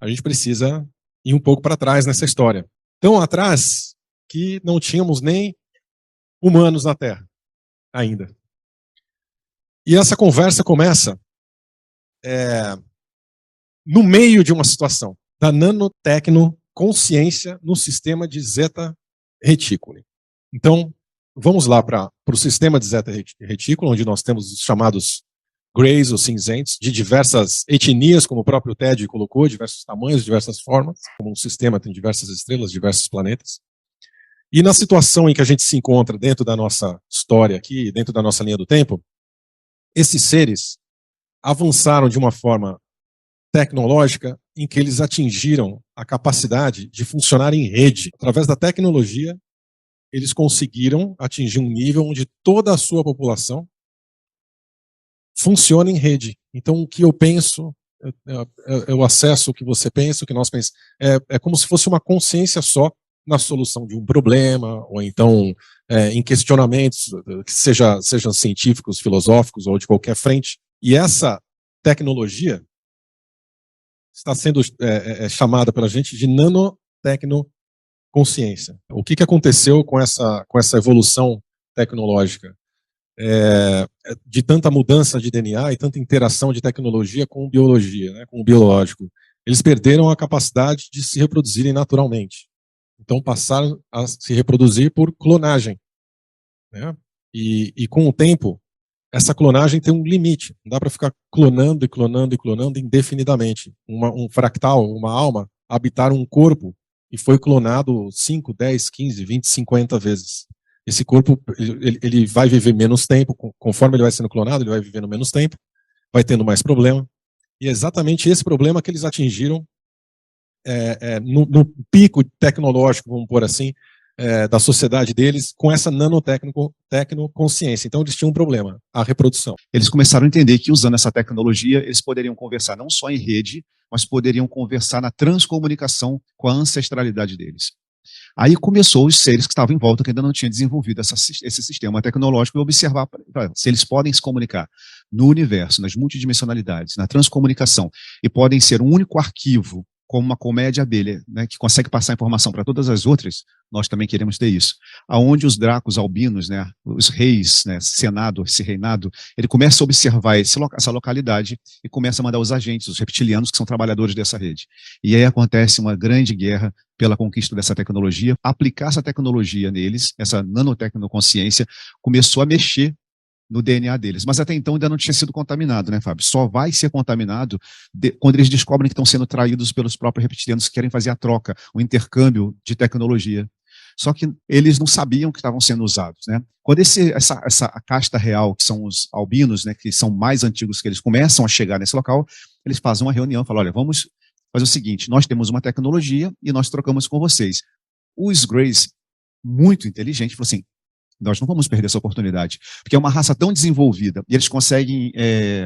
a gente precisa ir um pouco para trás nessa história. Tão atrás que não tínhamos nem humanos na Terra ainda. E essa conversa começa no meio de uma situação da nanotecnoconsciência no sistema de Zeta Reticuli. Então, vamos lá para o sistema de Zeta Reticuli, onde nós temos os chamados greys, ou cinzentos, de diversas etnias, como o próprio Ted colocou, diversos tamanhos, diversas formas, como um sistema tem diversas estrelas, diversos planetas. E na situação em que a gente se encontra dentro da nossa história aqui, dentro da nossa linha do tempo, esses seres avançaram de uma forma tecnológica em que eles atingiram a capacidade de funcionar em rede. Através da tecnologia, eles conseguiram atingir um nível onde toda a sua população funciona em rede. Então, o que eu penso, eu acesso o que você pensa, o que nós pensamos. É como se fosse uma consciência só na solução de um problema, ou então em questionamentos, que sejam científicos, filosóficos, ou de qualquer frente. E essa tecnologia está sendo chamada pela gente de nanotecnoconsciência. O que aconteceu com essa evolução tecnológica? De tanta mudança de DNA e tanta interação de tecnologia com biologia, né, com o biológico. Eles perderam a capacidade de se reproduzirem naturalmente. Então passaram a se reproduzir por clonagem. Né? E com o tempo, essa clonagem tem um limite. Não dá para ficar clonando e clonando e clonando indefinidamente. Um fractal, uma alma, habitar um corpo e foi clonado 5, 10, 15, 20, 50 vezes. Esse corpo ele vai viver menos tempo, conforme ele vai sendo clonado, ele vai vivendo menos tempo, vai tendo mais problema. E é exatamente esse problema que eles atingiram no pico tecnológico, vamos pôr assim, da sociedade deles, com essa nanotecnoconsciência. Então eles tinham um problema, a reprodução. Eles começaram a entender que usando essa tecnologia, eles poderiam conversar não só em rede, mas poderiam conversar na transcomunicação com a ancestralidade deles. Aí começou os seres que estavam em volta, que ainda não tinham desenvolvido esse sistema tecnológico, e observar se eles podem se comunicar no universo, nas multidimensionalidades, na transcomunicação, e podem ser um único arquivo, como uma colmeia de abelha, né, que consegue passar informação para todas as outras. Nós também queremos ter isso. Aonde os dracos albinos, né, os reis, né, senado, esse reinado, ele começa a observar essa localidade e começa a mandar os agentes, os reptilianos, que são trabalhadores dessa rede. E aí acontece uma grande guerra pela conquista dessa tecnologia. Aplicar essa tecnologia neles, essa nanotecnoconsciência, começou a mexer no DNA deles. Mas até então ainda não tinha sido contaminado, né, Fábio? Só vai ser contaminado quando eles descobrem que estão sendo traídos pelos próprios reptilianos que querem fazer a troca, o intercâmbio de tecnologia. Só que eles não sabiam que estavam sendo usados, né? Quando essa casta real, que são os albinos, né, que são mais antigos que eles, começam a chegar nesse local, eles fazem uma reunião e falam, olha, vamos fazer o seguinte, nós temos uma tecnologia e nós trocamos com vocês. Os Greys, muito inteligente, falou assim, nós não vamos perder essa oportunidade, porque é uma raça tão desenvolvida, e eles conseguem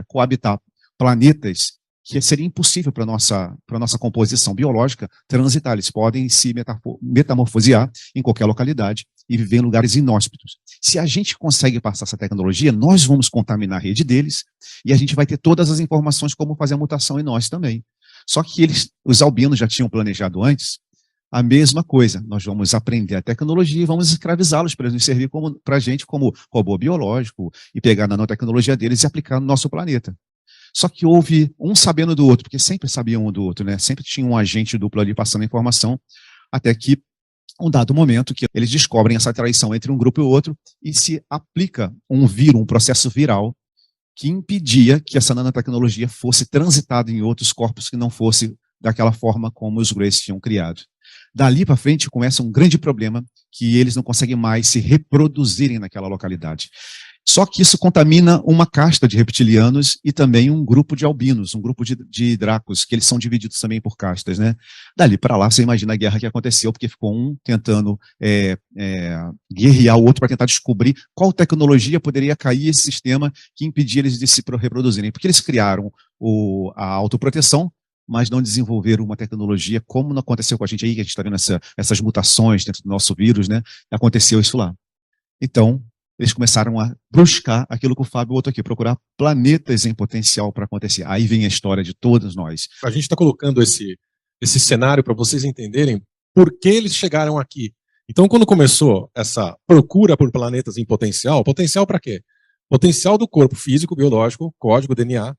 coabitar planetas que seria impossível para a nossa composição biológica transitar. Eles podem se metamorfosear em qualquer localidade e viver em lugares inóspitos. Se a gente consegue passar essa tecnologia, nós vamos contaminar a rede deles, e a gente vai ter todas as informações como fazer a mutação em nós também. Só que os albinos já tinham planejado antes a mesma coisa. Nós vamos aprender a tecnologia e vamos escravizá-los para nos servir para a gente como robô biológico e pegar a nanotecnologia deles e aplicar no nosso planeta. Só que houve um sabendo do outro, porque sempre sabiam um do outro, né? Sempre tinha um agente duplo ali passando informação, até que um dado momento que eles descobrem essa traição entre um grupo e o outro e se aplica um vírus, um processo viral que impedia que essa nanotecnologia fosse transitada em outros corpos que não fosse daquela forma como os Greys tinham criado. Dali para frente começa um grande problema, que eles não conseguem mais se reproduzirem naquela localidade. Só que isso contamina uma casta de reptilianos e também um grupo de albinos, um grupo de dracos, que eles são divididos também por castas, né? Dali para lá, você imagina a guerra que aconteceu, porque ficou um tentando guerrear o outro para tentar descobrir qual tecnologia poderia cair esse sistema que impedia eles de se reproduzirem. Porque eles criaram a autoproteção, mas não desenvolveram uma tecnologia, como não aconteceu com a gente aí, que a gente está vendo essas mutações dentro do nosso vírus, né? Aconteceu isso lá. Então, eles começaram a buscar aquilo que o Fábio botou aqui, procurar planetas em potencial para acontecer. Aí vem a história de todos nós. A gente está colocando esse cenário para vocês entenderem por que eles chegaram aqui. Então, quando começou essa procura por planetas em potencial para quê? Potencial do corpo físico, biológico, código, DNA,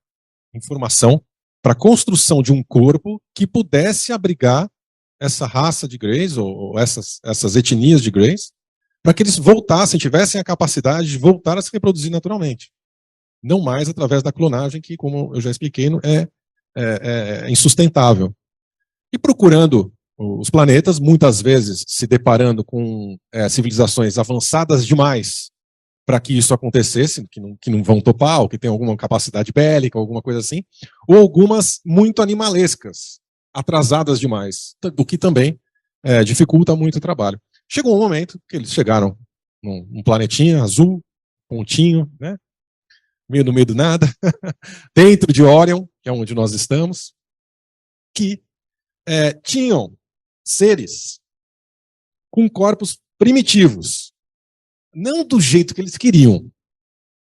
informação, para a construção de um corpo que pudesse abrigar essa raça de Greys, ou essas etnias de Greys, para que eles voltassem, tivessem a capacidade de voltar a se reproduzir naturalmente. Não mais através da clonagem, que, como eu já expliquei, é insustentável. E procurando os planetas, muitas vezes se deparando com civilizações avançadas demais para que isso acontecesse, que não vão topar, ou que tem alguma capacidade bélica, alguma coisa assim, ou algumas muito animalescas, atrasadas demais, o que também dificulta muito o trabalho. Chegou um momento que eles chegaram num planetinha azul, pontinho, né? No meio do nada, dentro de Orion, que é onde nós estamos, que tinham seres com corpos primitivos, não do jeito que eles queriam,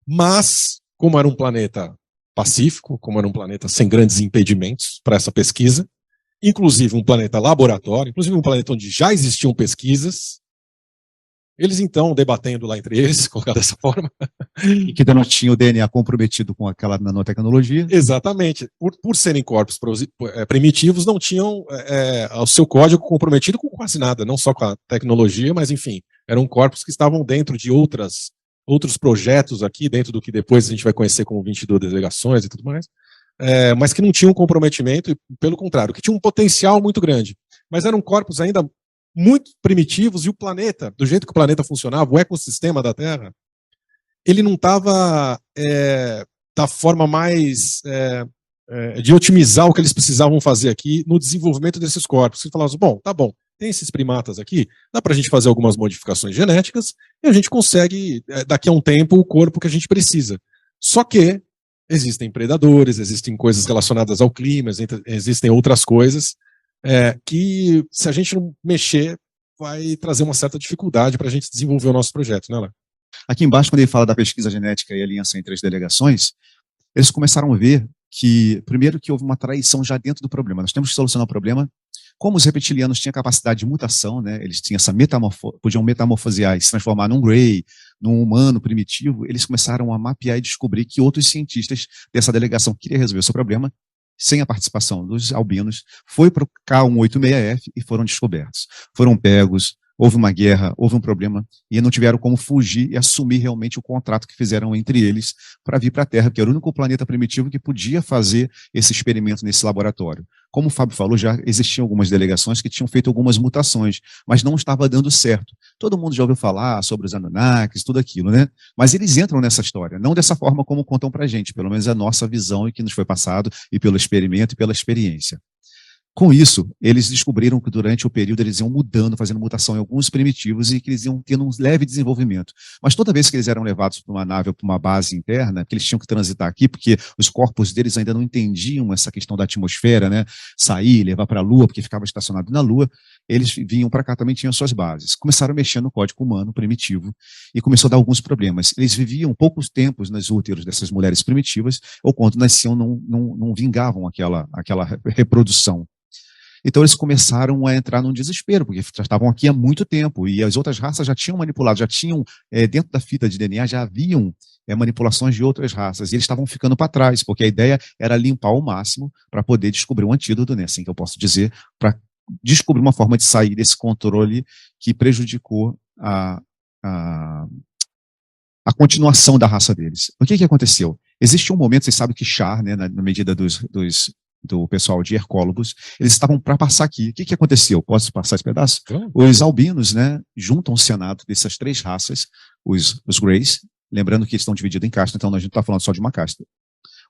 mas como era um planeta pacífico, como era um planeta sem grandes impedimentos para essa pesquisa, inclusive um planeta laboratório, inclusive um planeta onde já existiam pesquisas, eles então, debatendo lá entre eles, colocar dessa forma. E que ainda não tinha o DNA comprometido com aquela nanotecnologia. Exatamente. Por serem corpos primitivos, não tinham o seu código comprometido com quase nada, não só com a tecnologia, mas enfim, eram corpos que estavam dentro de outros projetos aqui, dentro do que depois a gente vai conhecer como 22 delegações e tudo mais, mas que não tinham comprometimento, e pelo contrário, que tinham um potencial muito grande. Mas eram corpos ainda muito primitivos, e o planeta, do jeito que o planeta funcionava, o ecossistema da Terra, ele não estava da forma mais de otimizar o que eles precisavam fazer aqui no desenvolvimento desses corpos. Você falava, bom, tá bom, tem esses primatas aqui, dá para a gente fazer algumas modificações genéticas e a gente consegue, daqui a um tempo, o corpo que a gente precisa. Só que existem predadores, existem coisas relacionadas ao clima, existem outras coisas que, se a gente não mexer, vai trazer uma certa dificuldade para a gente desenvolver o nosso projeto, né, Léo? Aqui embaixo, quando ele fala da pesquisa genética e aliança entre as delegações, eles começaram a ver que, primeiro, que houve uma traição já dentro do problema. Nós temos que solucionar o problema. Como os reptilianos tinham capacidade de mutação, né, eles tinham podiam metamorfosear e se transformar num Grey, num humano primitivo, eles começaram a mapear e descobrir que outros cientistas dessa delegação que queriam resolver o seu problema, sem a participação dos albinos, foi para o K186F e foram descobertos. Foram pegos, houve uma guerra, houve um problema, e não tiveram como fugir e assumir realmente o contrato que fizeram entre eles para vir para a Terra, porque era o único planeta primitivo que podia fazer esse experimento nesse laboratório. Como o Fábio falou, já existiam algumas delegações que tinham feito algumas mutações, mas não estava dando certo. Todo mundo já ouviu falar sobre os Anunnakis, tudo aquilo, né? Mas eles entram nessa história, não dessa forma como contam para a gente, pelo menos é a nossa visão e que nos foi passado, e pelo experimento e pela experiência. Com isso, eles descobriram que durante o período eles iam mudando, fazendo mutação em alguns primitivos e que eles iam tendo um leve desenvolvimento. Mas toda vez que eles eram levados para uma nave ou para uma base interna, que eles tinham que transitar aqui, porque os corpos deles ainda não entendiam essa questão da atmosfera, né? Sair, levar para a Lua, porque ficava estacionado na Lua, eles vinham para cá, também tinham suas bases. Começaram a mexer no código humano primitivo e começou a dar alguns problemas. Eles viviam poucos tempos nos úteros dessas mulheres primitivas, ou quando nasciam não vingavam aquela reprodução. Então eles começaram a entrar num desespero, porque já estavam aqui há muito tempo, e as outras raças já tinham manipulado, já tinham, dentro da fita de DNA, já haviam manipulações de outras raças, e eles estavam ficando para trás, porque a ideia era limpar ao máximo para poder descobrir um antídoto, né, assim que eu posso dizer, para descobrir uma forma de sair desse controle que prejudicou a continuação da raça deles. O que aconteceu? Existe um momento, vocês sabem que Char, né, na medida do pessoal de hercólogos, eles estavam para passar aqui. O que aconteceu? Posso passar esse pedaço? Os albinos, né, juntam o senado dessas três raças, os Greys, lembrando que eles estão divididos em castas, então a gente não está falando só de uma casta.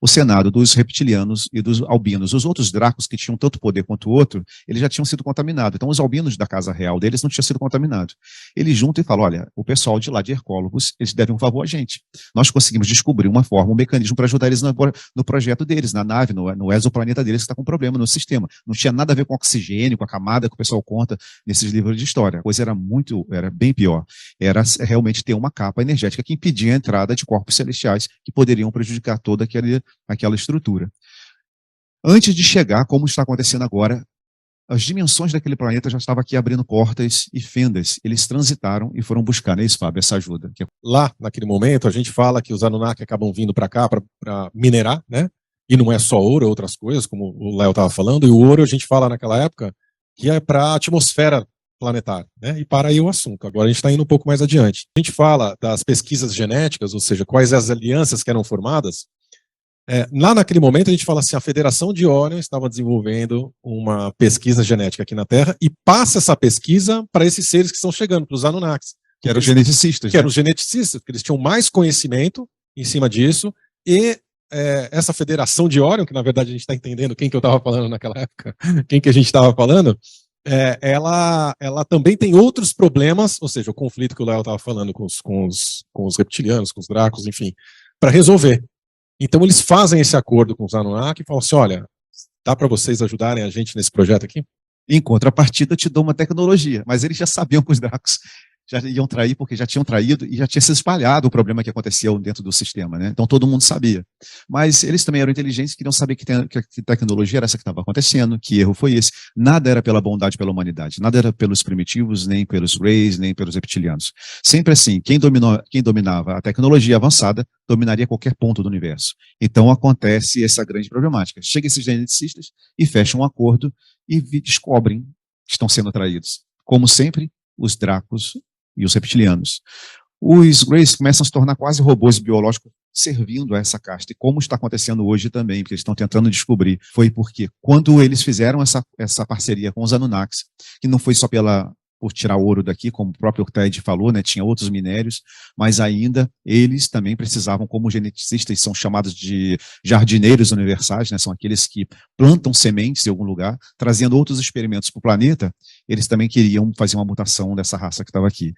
O senado dos reptilianos e dos albinos. Os outros dracos que tinham tanto poder quanto o outro, eles já tinham sido contaminados. Então os albinos da casa real deles não tinham sido contaminados. Eles juntam e falam, olha, o pessoal de lá de hercólogos, eles devem um favor a gente. Nós conseguimos descobrir uma forma, um mecanismo para ajudar eles no projeto deles, na nave, no exoplaneta deles que está com problema no sistema. Não tinha nada a ver com oxigênio, com a camada que o pessoal conta nesses livros de história. A coisa era bem pior. Era realmente ter uma capa energética que impedia a entrada de corpos celestiais que poderiam prejudicar toda aquela estrutura. Antes de chegar, como está acontecendo agora, as dimensões daquele planeta já estavam aqui abrindo portas e fendas. Eles transitaram e foram buscar, né, Fábio, essa ajuda. Lá, naquele momento, a gente fala que os Anunnaki acabam vindo para cá para minerar, né? E não é só ouro, é outras coisas, como o Léo estava falando. E o ouro, a gente fala naquela época, que é para a atmosfera planetária, né? E para aí o assunto. Agora a gente está indo um pouco mais adiante. A gente fala das pesquisas genéticas, ou seja, quais as alianças que eram formadas. Lá naquele momento a gente fala assim, a Federação de Órion estava desenvolvendo uma pesquisa genética aqui na Terra e passa essa pesquisa para esses seres que estão chegando, para os Anunnakis. Que eram os geneticistas. Que eram os geneticistas, porque eles tinham mais conhecimento em cima disso, e essa Federação de Órion, que na verdade a gente está entendendo quem que eu estava falando naquela época, quem que a gente estava falando, ela também tem outros problemas, ou seja, o conflito que o Léo estava falando com os reptilianos, com os Dracos, enfim, para resolver. Então eles fazem esse acordo com os Anunnaki e falam assim, olha, dá para vocês ajudarem a gente nesse projeto aqui? Em contrapartida, te dou uma tecnologia, mas eles já sabiam que os Dracos já iam trair, porque já tinham traído e já tinha se espalhado o problema que aconteceu dentro do sistema, né? Então todo mundo sabia. Mas eles também eram inteligentes, queriam saber que tecnologia era essa que estava acontecendo, que erro foi esse. Nada era pela bondade, pela humanidade, nada era pelos primitivos, nem pelos Greys, nem pelos reptilianos. Sempre assim, quem dominava a tecnologia avançada, dominaria qualquer ponto do universo. Então acontece essa grande problemática. Chegam esses geneticistas e fecham um acordo e descobrem que estão sendo traídos. Como sempre, os Dracos e os reptilianos. Os Greys começam a se tornar quase robôs biológicos servindo a essa casta. E como está acontecendo hoje também, porque eles estão tentando descobrir, foi porque quando eles fizeram essa parceria com os Anunnakis, que não foi só por tirar ouro daqui, como o próprio Ted falou, né, tinha outros minérios, mas ainda eles também precisavam, como geneticistas, são chamados de jardineiros universais, né, são aqueles que plantam sementes em algum lugar, trazendo outros experimentos para o planeta, eles também queriam fazer uma mutação dessa raça que estava aqui.